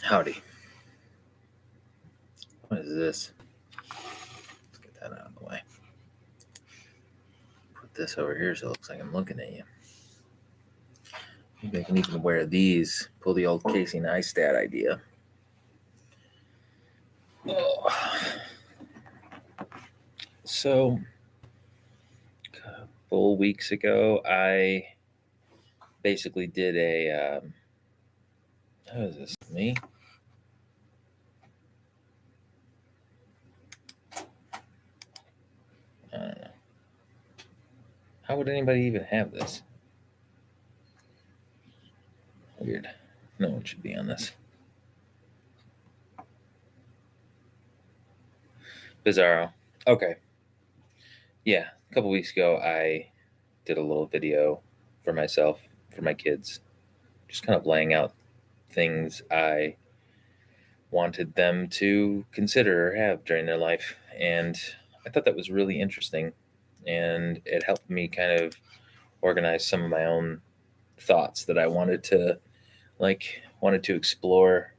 Howdy. What is this? Let's get that out of the way. Put this over here so it looks like I'm looking at you. Maybe I can even wear these. Pull the old Casey Neistat idea. So, a couple weeks ago, I basically did a. How is this? Me? I don't know. How would anybody even have this? Weird. No one should be on this. Bizarro. Okay. Yeah, a couple weeks ago, I did a little video for myself, for my kids, just kind of laying out things I wanted them to consider or have during their life. And I thought that was really interesting. And it helped me kind of organize some of my own thoughts that I wanted to explore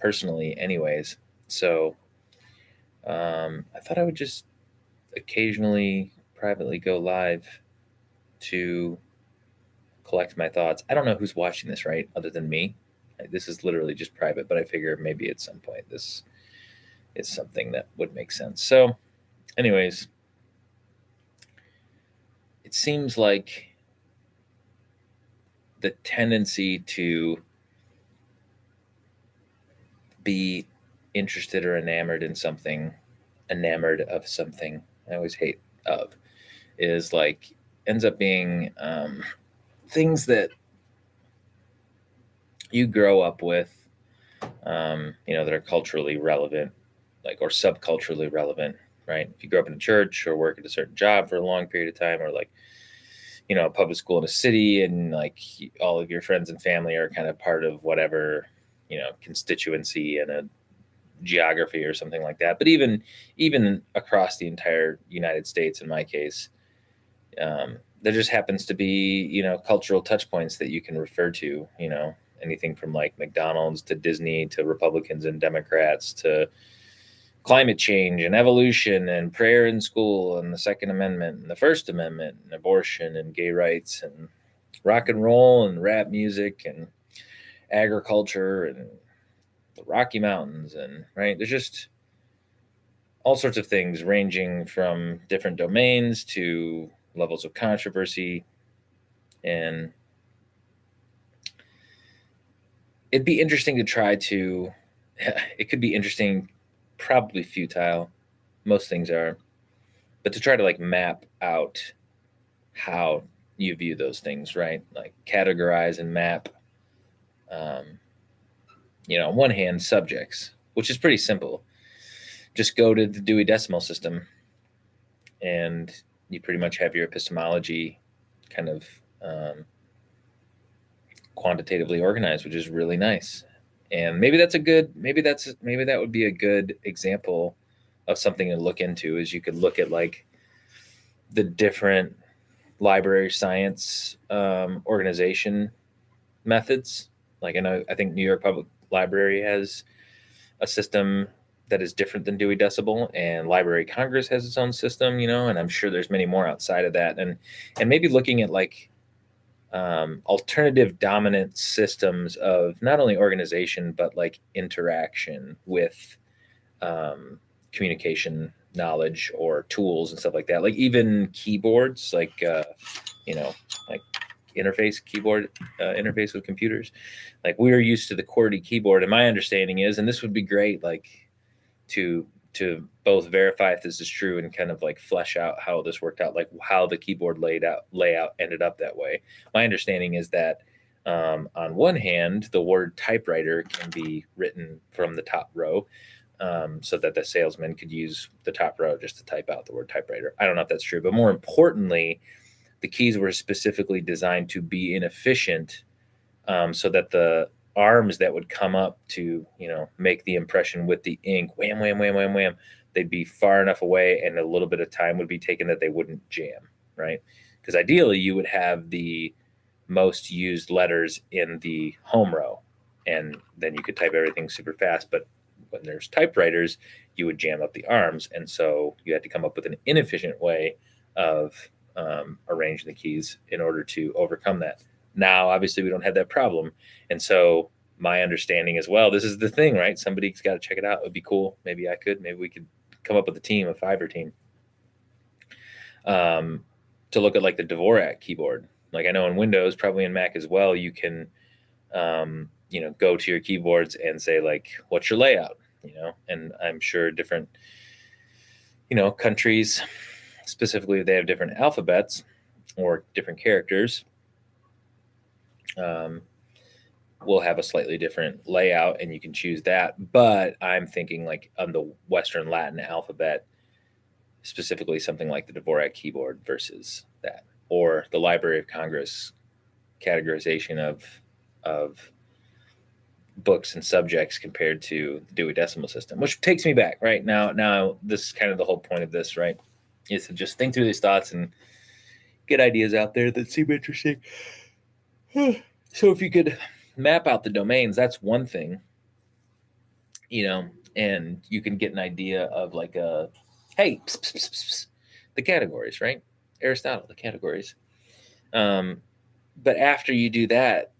personally anyways. So I thought I would just occasionally privately go live to collect my thoughts. I don't know who's watching this, right? Other than me. This is literally just private, but I figure maybe at some point this is something that would make sense. So, anyways, it seems like the tendency to be interested or enamored of something, I always hate of, is like ends up being things that you grow up with, that are culturally relevant, or subculturally relevant, right? If you grow up in a church or work at a certain job for a long period of time, or a public school in a city, and all of your friends and family are kind of part of whatever, constituency and a geography or something like that. But even across the entire United States, in my case, there just happens to be, cultural touch points that you can refer to, anything from like McDonald's to Disney to Republicans and Democrats to climate change and evolution and prayer in school and the Second Amendment and the First Amendment and abortion and gay rights and rock and roll and rap music and agriculture and the Rocky Mountains. And right, there's just all sorts of things ranging from different domains to levels of controversy. And it'd be interesting to try to, it could be interesting, probably futile. Most things are, but to try to map out how you view those things, right? Like categorize and map, on one hand, subjects, which is pretty simple. Just go to the Dewey Decimal System and you pretty much have your epistemology kind of quantitatively organized, which is really nice. And maybe that would be a good example of something to look into. Is you could look at the different library science organization methods. I think New York Public Library has a system that is different than Dewey Decibel, and Library of Congress has its own system, and I'm sure there's many more outside of that. And maybe looking at alternative dominant systems of not only organization, but interaction with communication knowledge or tools and stuff like that. Like even keyboards, interface keyboard interface with computers. We are used to the QWERTY keyboard, and my understanding is, and this would be great, to both verify if this is true and kind of flesh out how this worked out, how the keyboard layout ended up that way. My understanding is that on one hand, the word typewriter can be written from the top row, so that the salesman could use the top row just to type out the word typewriter. I don't know if that's true, but more importantly, the keys were specifically designed to be inefficient, so that the arms that would come up to, make the impression with the ink, wham, wham, wham, wham, wham, they'd be far enough away and a little bit of time would be taken that they wouldn't jam, right? Because ideally you would have the most used letters in the home row and then you could type everything super fast. But when there's typewriters, you would jam up the arms, and so you had to come up with an inefficient way of arranging the keys in order to overcome that. Now, obviously, we don't have that problem, and so my understanding as well. This is the thing, right? Somebody's got to check it out. It would be cool. Maybe I could. Maybe we could come up with a team, a fiver team, to look at like the Dvorak keyboard. Like I know in Windows, probably in Mac as well, you can, go to your keyboards and say like, "What's your layout?" And I'm sure different, countries, specifically, they have different alphabets or different characters. Will have a slightly different layout, and you can choose that. But I'm thinking like on the Western Latin alphabet, specifically something like the Dvorak keyboard versus that, or the Library of Congress categorization of books and subjects compared to the Dewey Decimal System, which takes me back right now. Now, this is kind of the whole point of this, right? Is to just think through these thoughts and get ideas out there that seem interesting. So if you could map out the domains, that's one thing, and you can get an idea of like hey, the categories, right? Aristotle, the categories. But after you do that,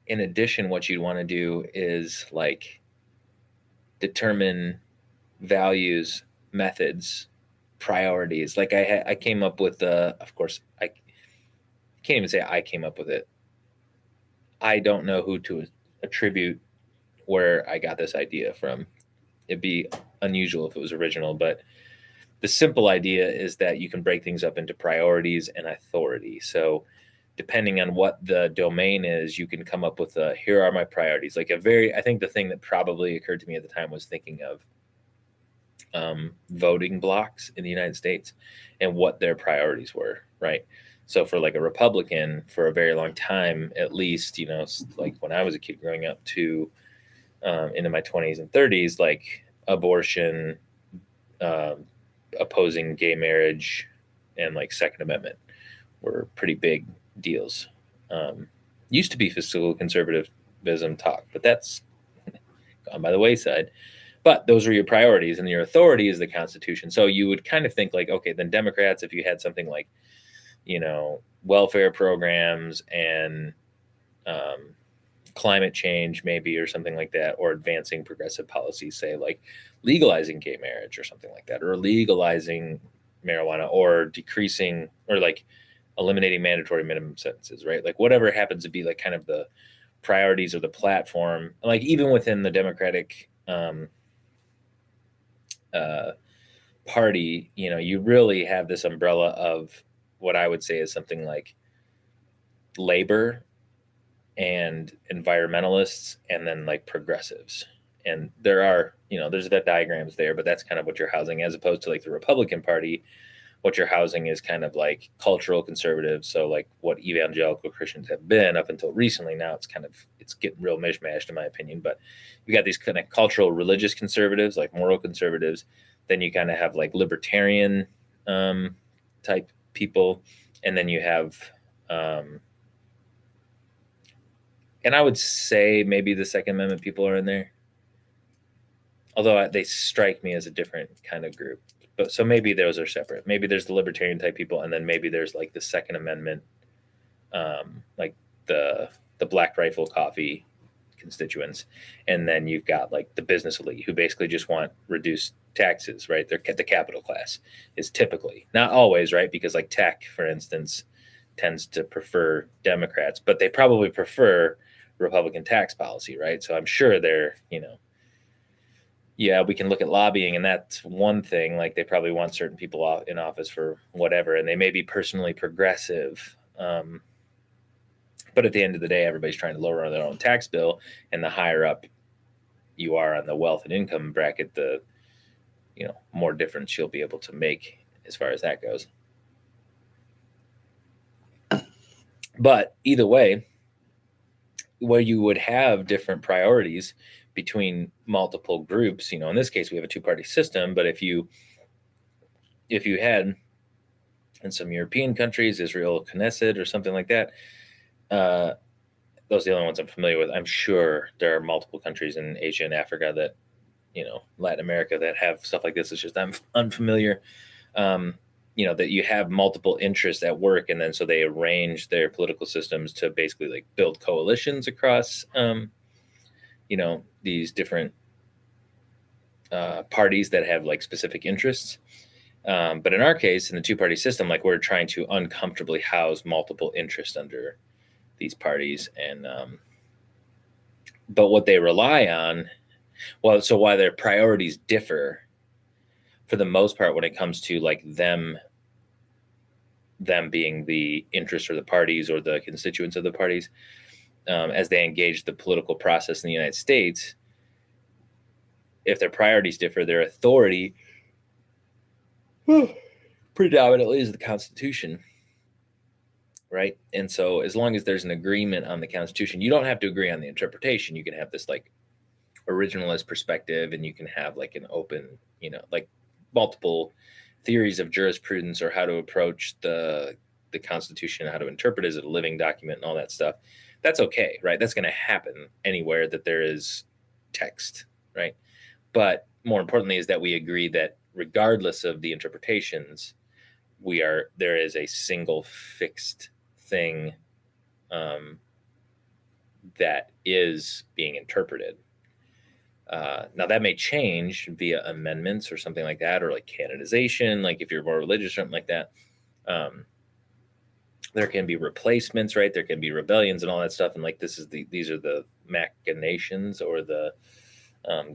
in addition, what you'd want to do is like determine values, methods, priorities. Like I came up with of course, I can't even say I came up with it. I don't know who to attribute where I got this idea from. It'd be unusual if it was original, but the simple idea is that you can break things up into priorities and authority. So depending on what the domain is, you can come up with here are my priorities. Like I think the thing that probably occurred to me at the time was thinking of voting blocks in the United States and what their priorities were, right? So for like a Republican for a very long time, at least, like when I was a kid growing up to into my 20s and 30s, like abortion, opposing gay marriage, and like Second Amendment were pretty big deals. Used to be fiscal conservatism talk, but that's gone by the wayside. But those are your priorities, and your authority is the Constitution. So you would kind of think like, okay, then Democrats, if you had something like, welfare programs and climate change, maybe, or something like that, or advancing progressive policies, say like legalizing gay marriage or something like that, or legalizing marijuana, or decreasing, or like eliminating mandatory minimum sentences, right? Like whatever happens to be like kind of the priorities or the platform, like even within the Democratic party, you really have this umbrella of what I would say is something like labor and environmentalists, and then like progressives. And there are, there's that diagrams there, but that's kind of what you're housing, as opposed to like the Republican Party. What you're housing is kind of like cultural conservatives. So like what evangelical Christians have been up until recently. Now it's getting real mishmashed in my opinion, but you got these kind of cultural religious conservatives, like moral conservatives. Then you kind of have like libertarian type people. And then you have, and I would say maybe the Second Amendment people are in there, although they strike me as a different kind of group. But so maybe those are separate. Maybe there's the libertarian type people, and then maybe there's like the Second Amendment, like the Black Rifle Coffee constituents, and then you've got like the business elite who basically just want reduced taxes, right? They're the capital class is typically, not always, right? Because like tech, for instance, tends to prefer Democrats, but they probably prefer Republican tax policy, right? So I'm sure they're, yeah, we can look at lobbying, and that's one thing. Like they probably want certain people in office for whatever, and they may be personally progressive. But at the end of the day, everybody's trying to lower their own tax bill, and the higher up you are on the wealth and income bracket, the more difference you'll be able to make as far as that goes. But either way, where you would have different priorities between multiple groups, in this case we have a two-party system, but if you had in some European countries, Israel Knesset or something like that, those are the only ones I'm familiar with. I'm sure there are multiple countries in Asia and Africa that, Latin America that have stuff like this. It's just I'm unfamiliar. That you have multiple interests at work, and then so they arrange their political systems to basically like build coalitions across, these different parties that have like specific interests. But in our case, in the two-party system, like we're trying to uncomfortably house multiple interests under these parties, and but what they rely on, well, so why their priorities differ, for the most part, when it comes to like them being the interests or the parties or the constituents of the parties, as they engage the political process in the United States, if their priorities differ, their authority predominantly is the Constitution, right? And so as long as there's an agreement on the Constitution, you don't have to agree on the interpretation. You can have this like originalist perspective, and you can have like an open, like multiple theories of jurisprudence or how to approach the Constitution, how to interpret it as a living document and all that stuff. That's okay, right? That's going to happen anywhere that there is text, right? But more importantly is that we agree that regardless of the interpretations, there is a single fixed thing that is being interpreted. Now that may change via amendments or something like that, or like canonization, like if you're more religious or something like that. There can be replacements, right? There can be rebellions and all that stuff. And like these are the machinations or the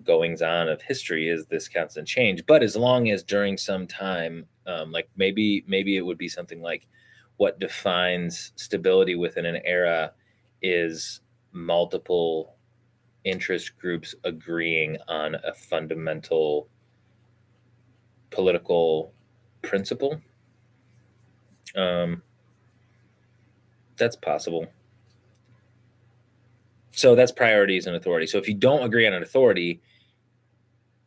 goings on of history, is this constant change. But as long as during some time, like maybe it would be something like what defines stability within an era is multiple interest groups agreeing on a fundamental political principle. That's possible. So that's priorities and authority. So if you don't agree on an authority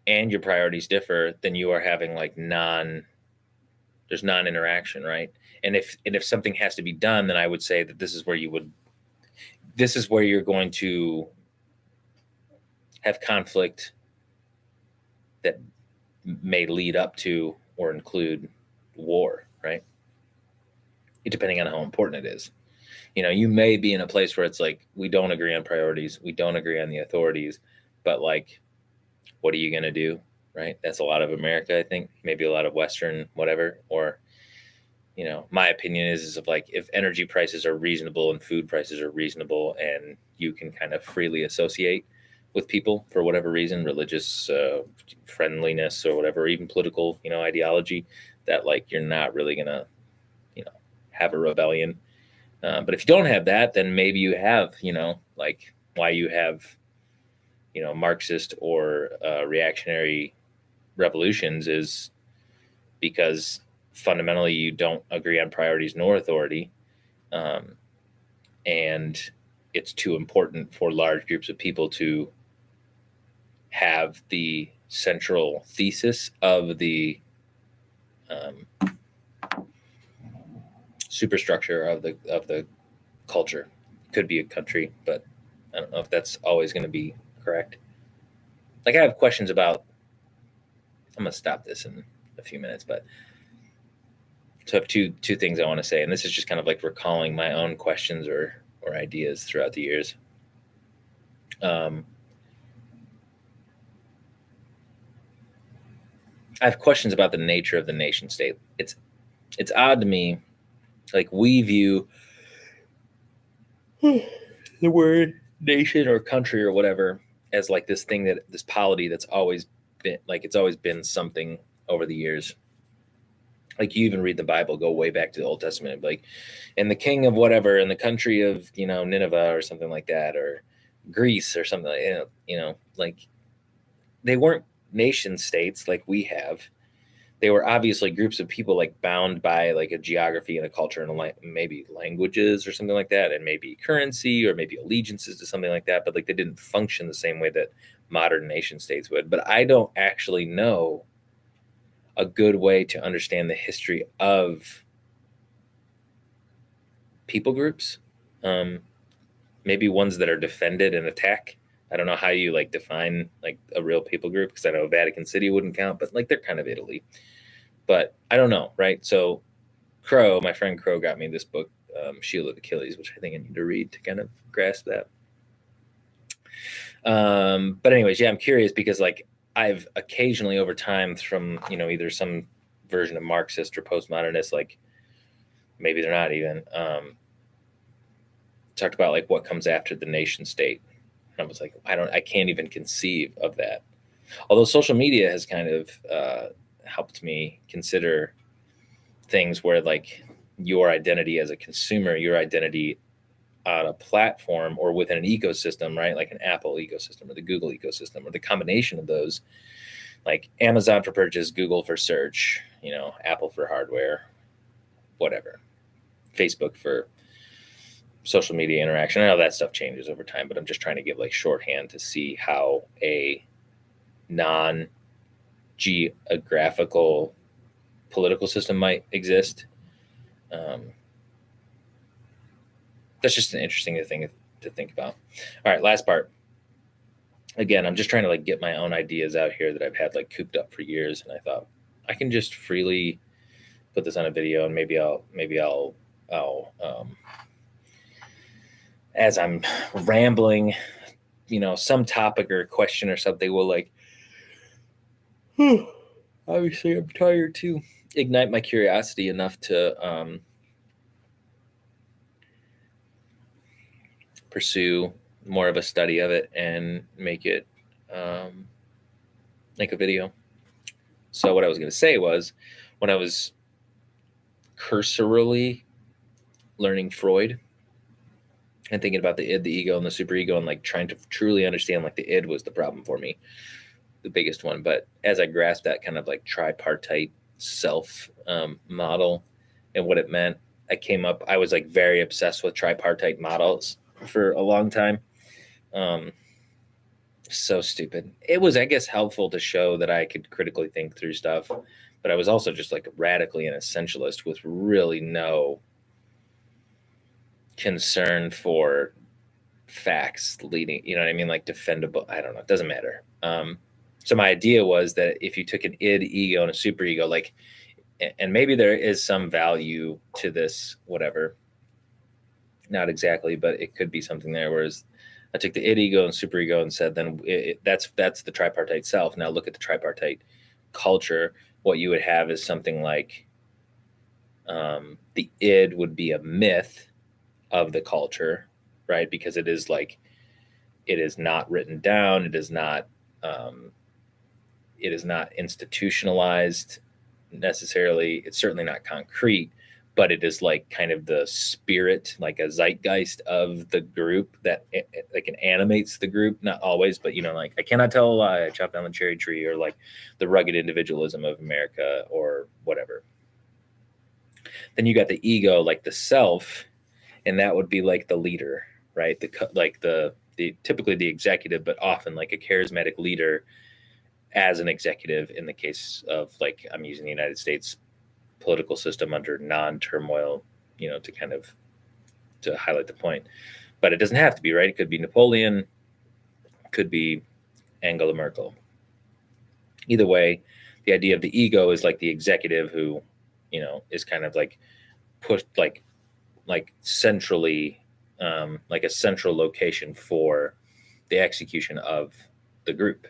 and your priorities differ, then you are having like there's non-interaction, right? And if something has to be done, then I would say that this is where you're going to have conflict that may lead up to or include war, right? Depending on how important it is. You may be in a place where it's like, we don't agree on priorities, we don't agree on the authorities, but like, what are you going to do, right? That's a lot of America, I think, maybe a lot of Western, whatever. Or, my opinion is of like, if energy prices are reasonable and food prices are reasonable, and you can kind of freely associate with people for whatever reason, religious friendliness or whatever, even political, ideology, that like you're not really going to, have a rebellion. But if you don't have that, then maybe you have, like why you have, Marxist or reactionary revolutions is because fundamentally you don't agree on priorities nor authority. And it's too important for large groups of people to have the central thesis of the superstructure of the culture. Could be a country, but I don't know if that's always going to be correct. Like, I have questions about, I'm going to stop this in a few minutes, but so I have two things I want to say, and this is just kind of like recalling my own questions or ideas throughout the years. I have questions about the nature of the nation state. It's odd to me, like we view the word nation or country or whatever as like this thing, this polity that's always been like, it's always been something over the years. Like, you even read the Bible, go way back to the Old Testament, like, and the king of whatever in the country of, Nineveh or something like that, or Greece or something like, like they weren't nation states like we have. They were obviously groups of people like bound by like a geography and a culture and maybe languages or something like that, and maybe currency or maybe allegiances to something like that. But like, they didn't function the same way that modern nation states would. But I don't actually know a good way to understand the history of people groups. maybe ones that are defended and attack. I don't know how you like define like a real people group, because I know Vatican City wouldn't count, but like they're kind of Italy. But I don't know, right? So Crow, my friend Crow, got me this book, Shield of Achilles, which I think I need to read to kind of grasp that. But anyways, yeah, I'm curious because like I've occasionally over time from, either some version of Marxist or postmodernist, like maybe they're not even, talked about like what comes after the nation state. And I was like, I can't even conceive of that. Although social media has kind of helped me consider things where like your identity as a consumer, your identity on a platform or within an ecosystem, right? Like an Apple ecosystem or the Google ecosystem or the combination of those, like Amazon for purchase, Google for search, Apple for hardware, whatever, Facebook for social media interaction. I know that stuff changes over time, but I'm just trying to give like shorthand to see how a non geographical political system might exist. That's just an interesting thing to think about. All right, last part. Again, I'm just trying to like get my own ideas out here that I've had like cooped up for years, and I thought I can just freely put this on a video, and maybe I'll as I'm rambling, some topic or question or something will like, obviously I'm tired too, ignite my curiosity enough to pursue more of a study of it and make it like a video. So what I was going to say was, when I was cursorily learning Freud and thinking about the id, the ego, and the superego, and like trying to truly understand, like the id was the problem for me, the biggest one. But as I grasped that kind of like tripartite self model and what it meant, I was like very obsessed with tripartite models for a long time. So stupid. It was, I guess, helpful to show that I could critically think through stuff, but I was also just like radically an essentialist with really no concern for facts leading, you know what I mean? Like defendable. I don't know. It doesn't matter. So my idea was that if you took an id, ego, and a superego, like, and maybe there is some value to this, whatever, not exactly, but it could be something there. Whereas I took the id, ego, and superego and said, then that's the tripartite self. Now look at the tripartite culture. What you would have is something like the id would be a myth of the culture, right? Because it is not written down. It is not institutionalized necessarily. It's certainly not concrete, but it is like kind of the spirit, like a zeitgeist of the group that like it animates the group. Not always, but like I cannot tell a lie, I chopped down the cherry tree, or like the rugged individualism of America or whatever. Then you got the ego, like the self, and that would be like the leader, right? The typically the executive, but often like a charismatic leader as an executive. In the case of, like, I'm using the United States political system under non-turmoil, to kind of to highlight the point. But it doesn't have to be, right? It could be Napoleon, it could be Angela Merkel. Either way, the idea of the ego is like the executive who, is kind of like pushed like centrally, like a central location for the execution of the group,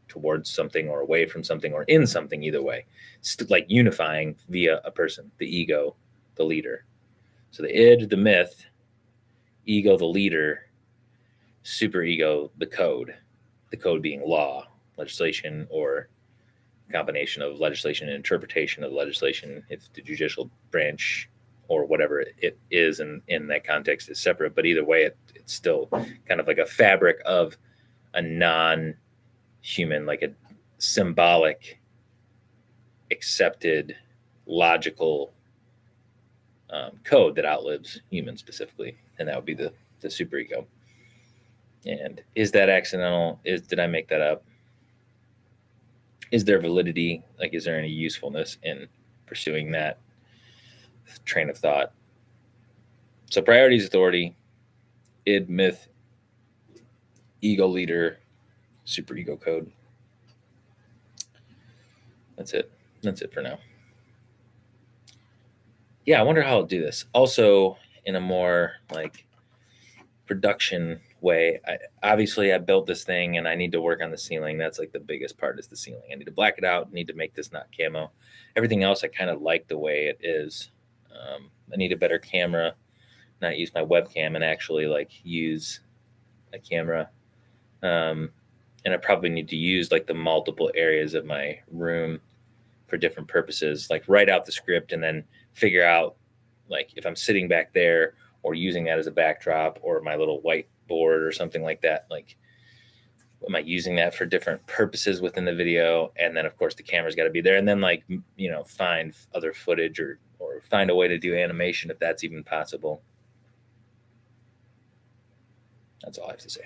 towards something or away from something or in something. Either way, like unifying via a person, the ego, the leader. So the id, the myth, ego, the leader, superego, the code being law, legislation, or combination of legislation and interpretation of legislation, if the judicial branch or whatever it is in that context is separate. But either way, it's still kind of like a fabric of a non-human, like a symbolic, accepted, logical code that outlives humans specifically, and that would be the superego. And is that accidental? Did I make that up? Is there validity? Like, is there any usefulness in pursuing that train of thought? So priorities, authority, id, myth, ego leader, super ego code. That's it. That's it for now. Yeah, I wonder how I'll do this. Also, in a more like production way, obviously I built this thing and I need to work on the ceiling. That's like the biggest part is the ceiling. I need to black it out. Need to make this not camo. Everything else I kind of like the way it is. I need a better camera, not use my webcam and actually like use a camera. Um, and I probably need to use like the multiple areas of my room for different purposes, like write out the script and then figure out like if I'm sitting back there or using that as a backdrop or my little whiteboard or something like that, like am I using that for different purposes within the video? And then of course the camera's got to be there, and then like find other footage or find a way to do animation if that's even possible. That's all I have to say.